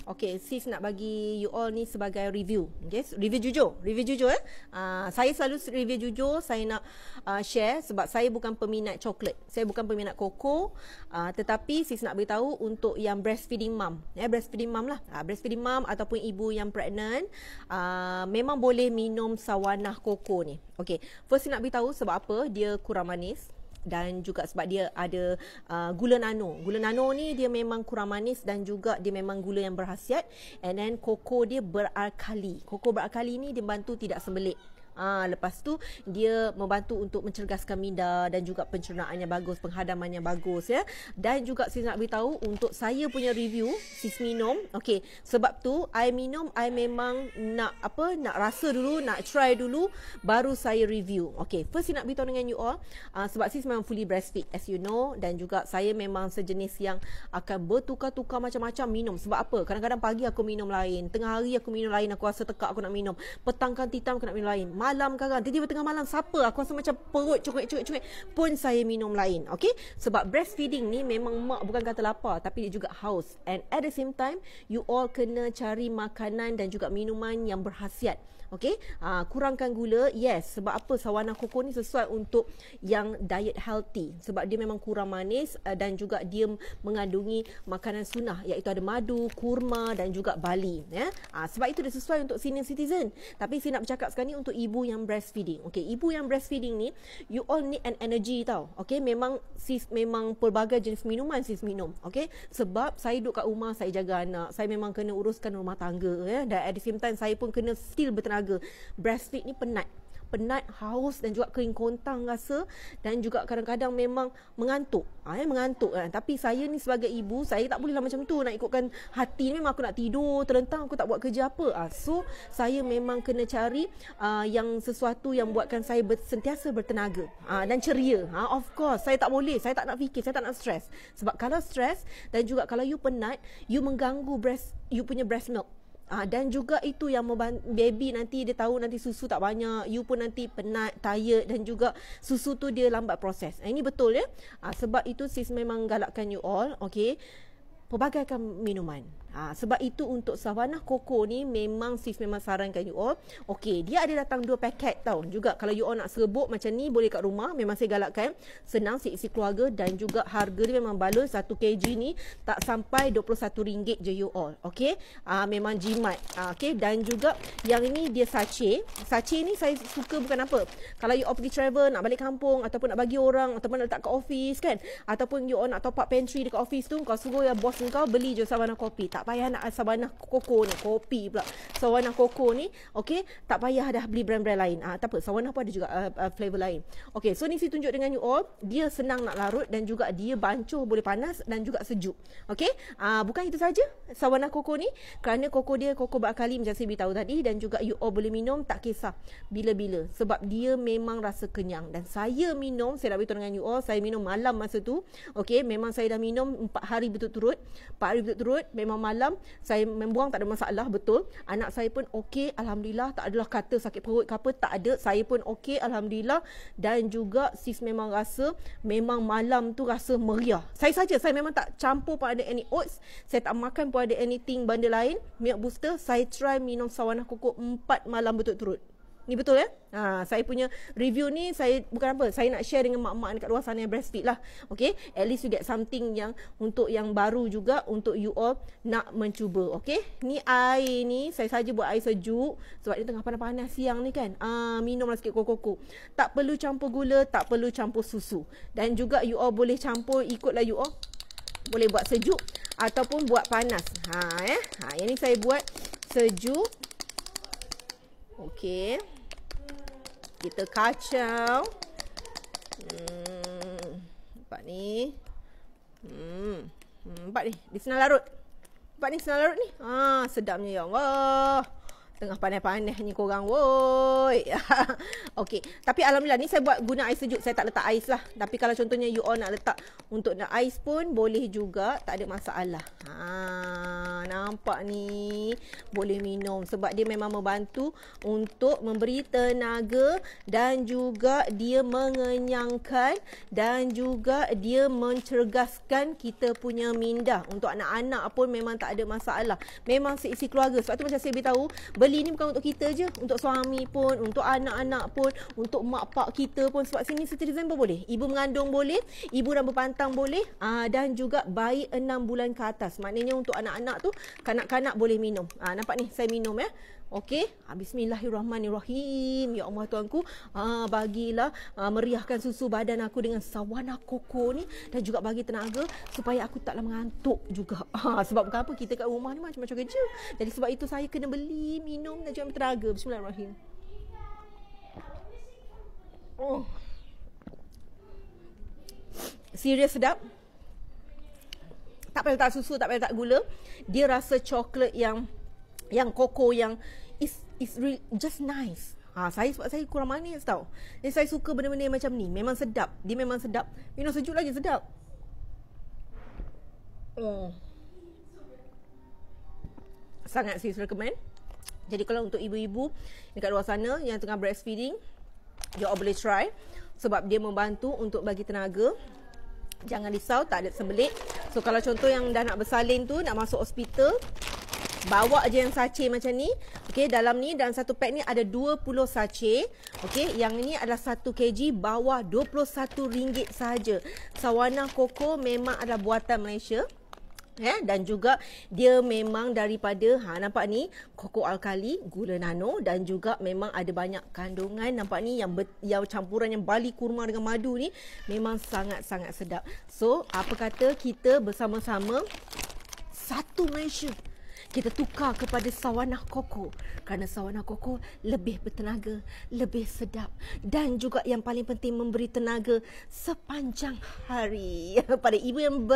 Okay, sis nak bagi you all ni sebagai review. Okay, review jujur saya selalu review jujur. Saya nak share sebab saya bukan peminat coklat, saya bukan peminat koko, tetapi sis nak beritahu untuk yang breastfeeding mom, breastfeeding mom lah, breastfeeding mom ataupun ibu yang pregnant, memang boleh minum sawanah koko ni. Okay, first nak beritahu sebab apa dia kurang manis, dan juga sebab dia ada gula nano. Gula nano ni dia memang kurang manis dan juga dia memang gula yang berkhasiat. And then koko dia beralkali. Koko beralkali ni dia bantu tidak sembelit. Lepas tu dia membantu untuk mencergaskan minda dan juga pencernaannya bagus, penghadamannya bagus ya. Dan juga saya nak beritahu untuk saya punya review sis minum. Okey, sebab tu I minum, I memang nak rasa dulu, nak try dulu baru saya review. Okey, first saya nak beritahu dengan you all sebab sis memang fully breastfeed as you know, dan juga saya memang sejenis yang akan bertukar-tukar macam-macam minum. Sebab apa? Kadang-kadang pagi aku minum lain, tengah hari aku minum lain, aku rasa tekak aku nak minum, petang kan titam aku nak minum lain, malam kadang tiba-tiba tengah malam siapa aku rasa macam perut cukup-cukup pun saya minum lain. Okey, sebab breastfeeding ni memang mak bukan kata lapar tapi dia juga haus, and at the same time you all kena cari makanan dan juga minuman yang berkhasiat. Okey, kurangkan gula. Yes, sebab apa? Sawanah koko ni sesuai untuk yang diet healthy sebab dia memang kurang manis dan juga dia mengandungi makanan sunnah iaitu ada madu, kurma dan juga bali ya. Sebab itu dia sesuai untuk senior citizen. Tapi saya nak bercakap sekarang ni untuk ibu yang breastfeeding. Okey, ibu yang breastfeeding ni you all need an energy tau. Okey, memang sis memang pelbagai jenis minuman sis minum. Okey, sebab saya duduk kat rumah, saya jaga anak, saya memang kena uruskan rumah tangga ya, dan at the same time saya pun kena still bertenaga. Breastfeed ni penat, haus dan juga kering kontang rasa, dan juga kadang-kadang memang mengantuk. Mengantuk kan. Tapi saya ni sebagai ibu, saya tak bolehlah macam tu nak ikutkan hati. Memang aku nak tidur, terlentang aku tak buat kerja apa. So saya memang kena cari yang sesuatu yang buatkan saya sentiasa bertenaga dan ceria. Of course, saya tak boleh, saya tak nak fikir, saya tak nak stres. Sebab kalau stres dan juga kalau you penat, you mengganggu you punya breast milk. Dan juga itu yang baby nanti dia tahu nanti susu tak banyak, you pun nanti penat, tired, dan juga susu tu dia lambat proses. Ini betul ya. Sebab itu sis memang galakkan you all, okey, pelbagaikan minuman. Sebab itu untuk sawanah koko ni memang sis memang sarankan you all. Okey, dia ada datang 2 paket tau. Juga kalau you all nak serbuk macam ni boleh kat rumah, memang saya galakkan. Senang isi keluarga dan juga harga dia memang baloi. 1 kg ni tak sampai RM21 je you all. Okey, memang jimat. Okey, dan juga yang ini dia sachet. Sachet ni saya suka bukan apa. Kalau you all pergi travel, nak balik kampung ataupun nak bagi orang ataupun nak letak kat office kan, ataupun you all nak top up pantry dekat office tu, kau suruh ya bos kau beli je sawanah kopi. Tak payah nak sawanah koko ni, kopi pula. Sawanah koko ni, okey, tak payah dah beli brand-brand lain. Tak apa, sawanah pun ada juga flavor lain. Okey, so ni saya tunjuk dengan you all, dia senang nak larut dan juga dia bancuh, boleh panas dan juga sejuk. Okey, bukan itu saja sawanah koko ni, kerana koko dia koko beralkali macam saya beritahu tadi, dan juga you all boleh minum tak kisah bila-bila sebab dia memang rasa kenyang. Dan saya minum, saya nak beritahu dengan you all, saya minum malam masa tu. Okey, memang saya dah minum 4 hari berturut-turut. 4 hari berturut-turut memang malam saya membuang, tak ada masalah, betul. Anak saya pun okey, alhamdulillah, tak adalah kata sakit perut ke apa, tak ada. Saya pun okey, alhamdulillah. Dan juga sis memang rasa memang malam tu rasa meriah. Saya memang tak campur pun ada any oats, saya tak makan pun ada anything benda lain, milk booster. Saya try minum sawanah koko 4 malam berturut-turut. Ni betul ya? Saya punya review ni saya bukan apa, saya nak share dengan mak-mak dekat luar sana yang breastfeed lah. Okay, at least you get something yang untuk yang baru juga untuk you all nak mencuba. Okay, ni air ni saya saja buat air sejuk sebab dia tengah panas-panas siang ni kan. Minumlah sikit koko. Tak perlu campur gula, tak perlu campur susu. Dan juga you all boleh campur, ikutlah you all. Boleh buat sejuk ataupun buat panas. Yang ni saya buat sejuk. Okey, kita kacau. Nampak ni. Nampak ni, dia senang larut. Nampak ni senang larut ni. Sedapnya ya Allah. Tengah panas-panas ni korang, woi. Okey, tapi alhamdulillah ni saya buat guna air sejuk, saya tak letak ais lah. Tapi kalau contohnya you all nak letak untuk nak ais pun boleh juga, tak ada masalah. nampak ni. Boleh minum sebab dia memang membantu untuk memberi tenaga dan juga dia mengenyangkan dan juga dia mencerdaskan kita punya minda. Untuk anak-anak pun memang tak ada masalah. Memang seisi keluarga. Sebab tu macam saya beritahu, beli ni bukan untuk kita je, untuk suami pun, untuk anak-anak pun, untuk mak pak kita pun. Sebab sini citizen pun boleh. Ibu mengandung boleh, ibu dah berpantang boleh, dan juga bayi 6 bulan ke atas. Maknanya untuk anak-anak tu, kanak-kanak boleh minum. Nampak ni, saya minum ya. Okey, bismillahirrahmanirrahim. Ya Allah Tuanku, bagilah meriahkan susu badan aku dengan sawana koko ni dan juga bagi tenaga supaya aku taklah mengantuk juga. Sebab bukan apa, kita kat rumah ni macam-macam kerja. Jadi sebab itu saya kena beli, minum dan juga tenaga. Bismillahirrahmanirrahim. Serius sedap. Tak payah letak susu, tak payah letak gula. Dia rasa coklat yang koko yang is really just nice. Sebab saya kurang manis tau. Jadi saya suka benda-benda yang macam ni. Memang sedap. Dia memang sedap. Minum sejuk lagi sedap. Sangat saya recommend. Jadi kalau untuk ibu-ibu dekat luar sana yang tengah breastfeeding, you all boleh try. Sebab dia membantu untuk bagi tenaga. Jangan risau, tak ada sembelit. So kalau contoh yang dah nak bersalin tu, nak masuk hospital, bawa je yang sachet macam ni. Okey, dalam ni, dalam satu pack ni ada 20 sachet. Okey, yang ini adalah 1 kg bawah RM21 sahaja. Sawana Koko memang adalah buatan Malaysia. Ya, dan juga dia memang daripada nampak ni koko alkali, gula nano dan juga memang ada banyak kandungan. Nampak ni yang campuran yang bali kurma dengan madu ni memang sangat-sangat sedap. So, apa kata kita bersama-sama satu Malaysia, kita tukar kepada Sawana Koko. Kerana Sawana Koko lebih bertenaga, lebih sedap dan juga yang paling penting memberi tenaga sepanjang hari pada ibu yang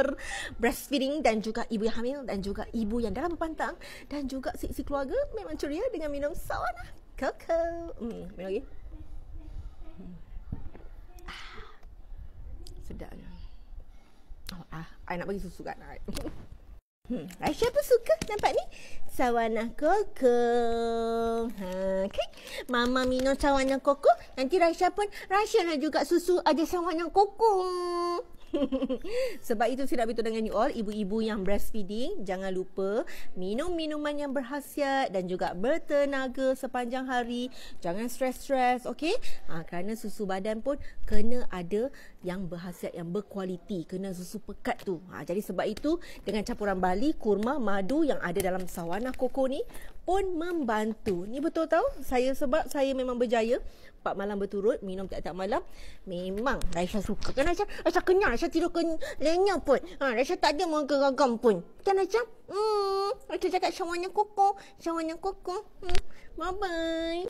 breastfeeding dan juga ibu yang hamil dan juga ibu yang dalam berpantang dan juga si keluarga memang ceria dengan minum Sawana Koko. Minum lagi. Sedapnya. I nak bagi susu kan. Raisya pun suka nampak ni Sawana Koko. Okay. Mama minum Sawana Koko, nanti Raisya pun Raisya juga susu ada Sawana Koko. Sebab itu saya nak beritahu dengan you all, ibu-ibu yang breastfeeding, jangan lupa minum minuman yang berkhasiat dan juga bertenaga sepanjang hari. Jangan stres-stres, okey? Kerana susu badan pun kena ada yang berkhasiat, yang berkualiti, kena susu pekat tu. Jadi sebab itu dengan campuran bali, kurma, madu yang ada dalam Sawana Koko ni pun membantu. Ni betul tahu, sebab saya memang berjaya 4 malam berturut minum tiap-tiap malam. Memang Raisya suka kan Raisya? Raisya kenyang, Raisya tidur lenyap pun. Raisya tak ada mau geragam pun. Kan Raisya? Raisya cakap Sawana Koko. Sawana Koko. Bye-bye.